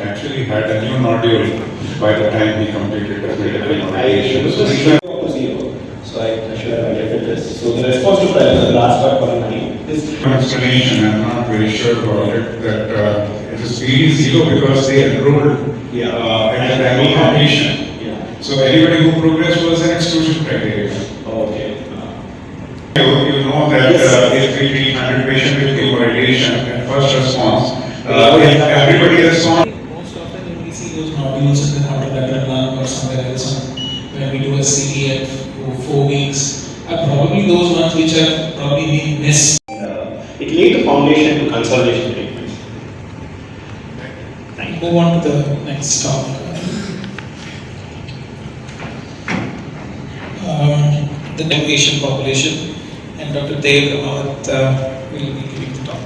Actually had a new nodule by the time he completed the medical evaluation. So I should have highlighted this. So the response to the last part for money is explanation. I'm not very sure about it. That it is PD0 because they enrolled at the annual completion. Yeah. So anybody who progressed was an exclusion criteria. Okay. You know that if we treat 100 patients with chemoradiation at first response, if everybody responds. Most often when we see those nodules in the contralateral lung or somewhere else when we do a CT at 4 weeks, are probably those ones which have probably been missed. It laid the foundation to consolidation treatment. Move on to the next topic. The Asian population, and Dr. Dev Rawat will be giving the talk.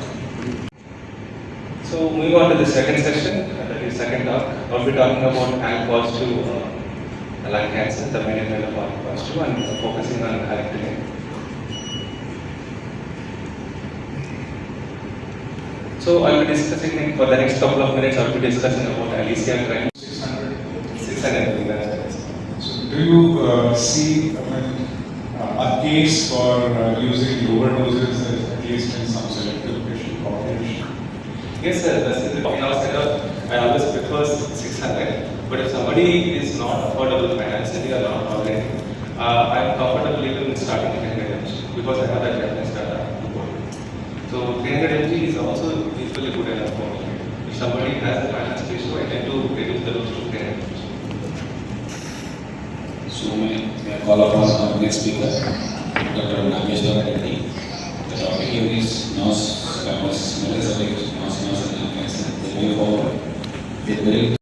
So moving on to the second session, that is second talk, I'll be talking about ALK-positive lung cancer, the main element of ALK-positive, and focusing on alectinib. So I'll be discussing for the next couple of minutes. I'll be discussing about Alicia trial. 600. So do you see a case for using lower doses at least in some selective patient population? Yes, sir. That's the in-house setup. I always prefer 600. But if somebody is not affordable financially or not already, I'm comfortable even starting with 300 mg because I have that reference data. So 300 mg is also usually good enough for me. If somebody has a finance issue, I tend to reduce the dose to 300 mg. So may I call upon our next speaker, Dr. Nageshwar Reddy. The topic here is nose metastatic non-small cancer. The way forward with very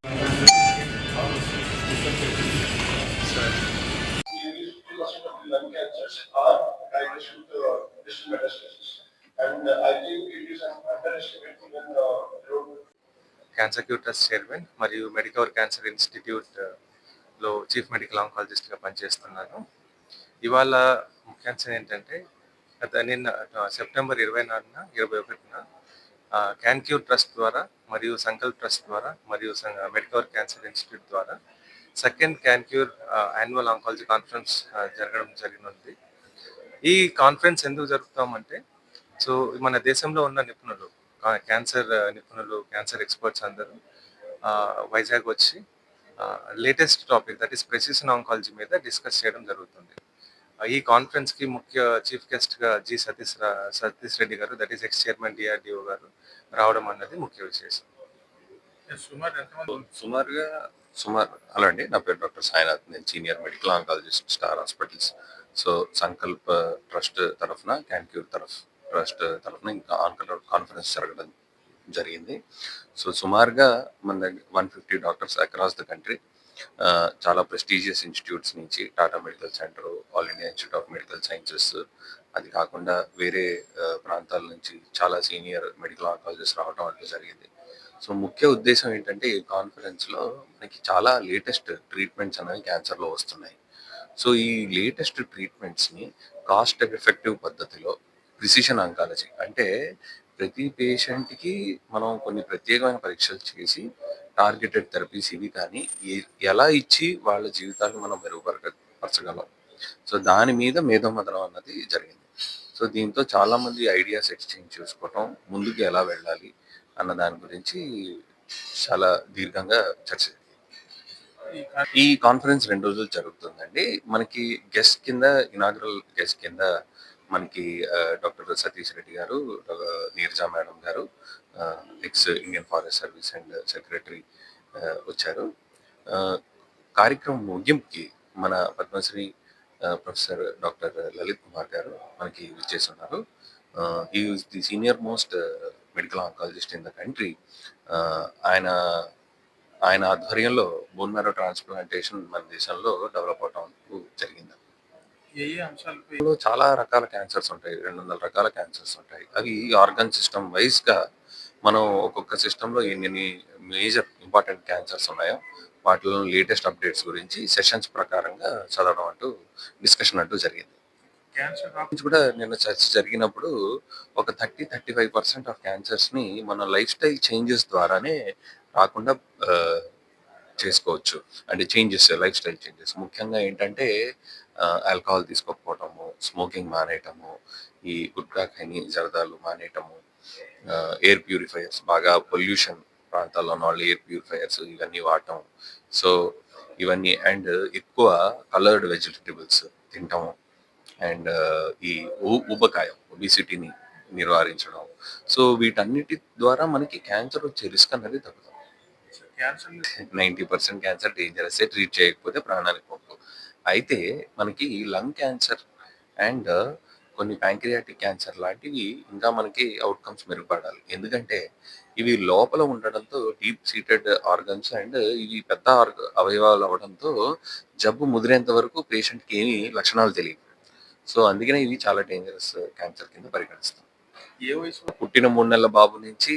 lung cancers are diagnosed with distal metastasis, and I think it is an underestimate even cancer cure trust chairman మరియు Medicover cancer institute లో chief medical ఆంకాలజిస్ట్గా పనిచేస్తున్నాను. ఇవాళ ముఖ్యాంశం ఏంటంటే నిన్న September 24న 21న క్యాన్క్యూర్ trust ద్వారా మరియు Sankalp trust ద్వారా మరియు మెడికవర్ క్యాన్సర్ ఇన్స్టిట్యూట్ ద్వారా సెకండ్ క్యాన్క్యూర్ యాన్యువల్ ఆంకాలజీ కాన్ఫరెన్స్ జరిగినది. ఈ కాన్ఫరెన్స్ ఎందుకు జరుపుతామంటే, సో మన దేశంలో ఉన్న నిపుణులు, క్యాన్సర్ నిపుణులు, క్యాన్సర్ ఎక్స్పర్ట్స్ అందరూ వైజాగ్ వచ్చి latest topic that is precision oncology మీద డిస్కస్ చేయడం జరుగుతుంది. ఈ కాన్ఫరెన్స్కి ముఖ్య చీఫ్ గెస్ట్గా జి సతీష్ రెడ్డి గారు, that is X chairman DRDO గారు రావడం అన్నది ముఖ్య విశేషం. హలో అండి, నా పేరు డాక్టర్ సాయినాథ్. నేను senior medical oncologist, star hospitals. So Sankalp trust తరఫున, క్యాన్క్యూర్ ట్రస్ట్ తరఫున ఇంకా కాన్ఫరెన్స్ జరగడం జరిగింది. సో సుమారుగా మన దగ్గర 150 డాక్టర్స్ అక్రాస్ ద కంట్రీ, చాలా ప్రెస్టీజియస్ ఇన్స్టిట్యూట్స్ నుంచి, Tata medical centre, all India institute of medical sciences, అది కాకుండా వేరే ప్రాంతాల నుంచి చాలా సీనియర్ మెడికల్ ఆంకాలజిస్ట్ రావడం అంటూ జరిగింది. సో ముఖ్య ఉద్దేశం ఏంటంటే, ఈ కాన్ఫరెన్స్లో మనకి చాలా లేటెస్ట్ ట్రీట్మెంట్స్ అనేవి క్యాన్సర్లో వస్తున్నాయి. సో ఈ లేటెస్ట్ ట్రీట్మెంట్స్ని కాస్ట్ ఎఫెక్టివ్ పద్ధతిలో ప్రిసిషన్ ఆంకాలజీ అంటే ప్రతి పేషెంట్కి మనం కొన్ని ప్రత్యేకమైన పరీక్షలు చేసి టార్గెటెడ్ థెరపీస్ ఇవి కానీ ఎలా ఇచ్చి వాళ్ళ జీవితాన్ని మనం మెరుగుపరచగలం. సో దాని మీద మేధోమథనం అన్నది జరిగింది. సో దీంతో చాలామంది ఐడియాస్ ఎక్స్చేంజ్ చేసుకోవటం, ముందుకు ఎలా వెళ్ళాలి అన్న దాని గురించి చాలా దీర్ఘంగా చర్చ. ఈ కాన్ఫరెన్స్ 2 రోజులు జరుగుతుందండి. మనకి గెస్ట్ కింద, ఇనాగ్రల్ గెస్ట్ కింద మనకి doctor Satish Reddy garu, Neeraja madam garu, ex Indian forest service and secretary వచ్చారు. కార్యక్రమం ముగింపుకి మన పద్మశ్రీ ప్రొఫెసర్ డాక్టర్ లలిత్ కుమార్ గారు మనకి విచ్చేస్తున్నారు. He is the senior most medical oncologist in the country. ఆయన ఆధ్వర్యంలో బోన్ మ్యారో ట్రాన్స్ప్లాంటేషన్ మన దేశంలో డెవలప్ అవడం జరిగింది. లో చాలా రకాల క్యాన్సర్స్ ఉంటాయి. 200 రకాల క్యాన్సర్స్ ఉంటాయి. అవి ఆర్గాన్ సిస్టమ్ వైస్‌గా మనం ఒక్కొక్క సిస్టమ్‌లో ఎన్నెన్ని మేజర్ ఇంపార్టెంట్ క్యాన్సర్స్ ఉన్నాయో, వాటిలో లేటెస్ట్ అప్డేట్స్ గురించి సెషన్స్ ప్రకారంగా చదవడం అంటూ డిస్కషన్ అంటూ జరిగింది. గురించి కూడా నిన్న చర్చ జరిగినప్పుడు ఒక 35% ఆఫ్ క్యాన్సర్స్‌ని మన లైఫ్ స్టైల్ చేంజెస్ ద్వారానే రాకుండా ఆహ్, చేసుకోవచ్చు. అంటే చేంజెస్ లైఫ్ స్టైల్ చేంజెస్. ముఖ్యంగా ఏంటంటే ఆల్కహాల్ తీసుకోకపోవటము, స్మోకింగ్ మానేయటము, ఈ గుట్కా, ఖైనీ, జర్దాలు మానేయటము, ఎయిర్ ప్యూరిఫైయర్స్ బాగా పొల్యూషన్ ప్రాంతాల్లో ఉన్నవాళ్ళు ఎయిర్ ప్యూరిఫైయర్స్ ఇవన్నీ వాడటం. సో, ఇవన్నీ అండ్ ఎక్కువ కలర్డ్ వెజిటబుల్స్ తినటం అండ్ ఈ ఊబకాయం ఒబిసిటీని నివారించడం. సో, వీటన్నిటి ద్వారా మనకి క్యాన్సర్ వచ్చే రిస్క్ అనేది తగ్గుతుంది. 90% క్యాన్సర్ డేంజరస్సే ట్రీట్ చేయకపోతే ప్రాణానికి ముప్పు. అయితే మనకి లంగ్ క్యాన్సర్ అండ్ కొన్ని ప్యాంక్రియాటిక్ క్యాన్సర్ లాంటివి ఇంకా మనకి అవుట్‌కమ్స్ మెరుగుపడాలి. ఎందుకంటే ఇవి లోపల ఉండడంతో డీప్ సీటెడ్ ఆర్గన్స్ అండ్ ఇవి పెద్ద అవయవాలు అవ్వడంతో జబ్బు ముదిరేంత వరకు పేషెంట్‌కి ఏమి లక్షణాలు తెలియవు. సో, అందుకనే ఇవి చాలా డేంజరస్ క్యాన్సర్ కింద పరిగణిస్తాం. పుట్టిన 3 నెలల బాబు నుంచి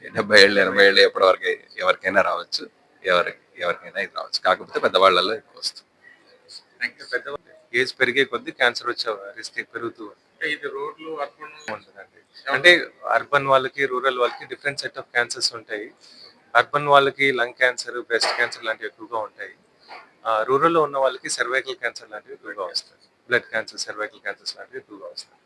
70 ఏళ్ళు, 80 ఏళ్ళు ఎప్పటివరకు ఎవరికైనా రావచ్చు. ఎవరికైనా ఇది రావచ్చు. కాకపోతే పెద్దవాళ్ళలో ఎక్కువ వస్తుంది. ఏజ్ పెరిగే కొద్దీ క్యాన్సర్ వచ్చే రిస్క్ పెరుగుతూ ఉంటుందండి. అంటే అర్బన్ వాళ్ళకి, రూరల్ వాళ్ళకి డిఫరెంట్ సెట్ ఆఫ్ క్యాన్సర్స్ ఉంటాయి. అర్బన్ వాళ్ళకి లంగ్ క్యాన్సర్, బ్రెస్ట్ క్యాన్సర్ లాంటివి ఎక్కువగా ఉంటాయి. రూరల్‌లో ఉన్న వాళ్ళకి సర్వైకల్ క్యాన్సర్ లాంటివి ఎక్కువగా వస్తాయి. బ్లడ్ క్యాన్సర్, సర్వైకల్ క్యాన్సర్స్ లాంటివి ఎక్కువగా వస్తాయి.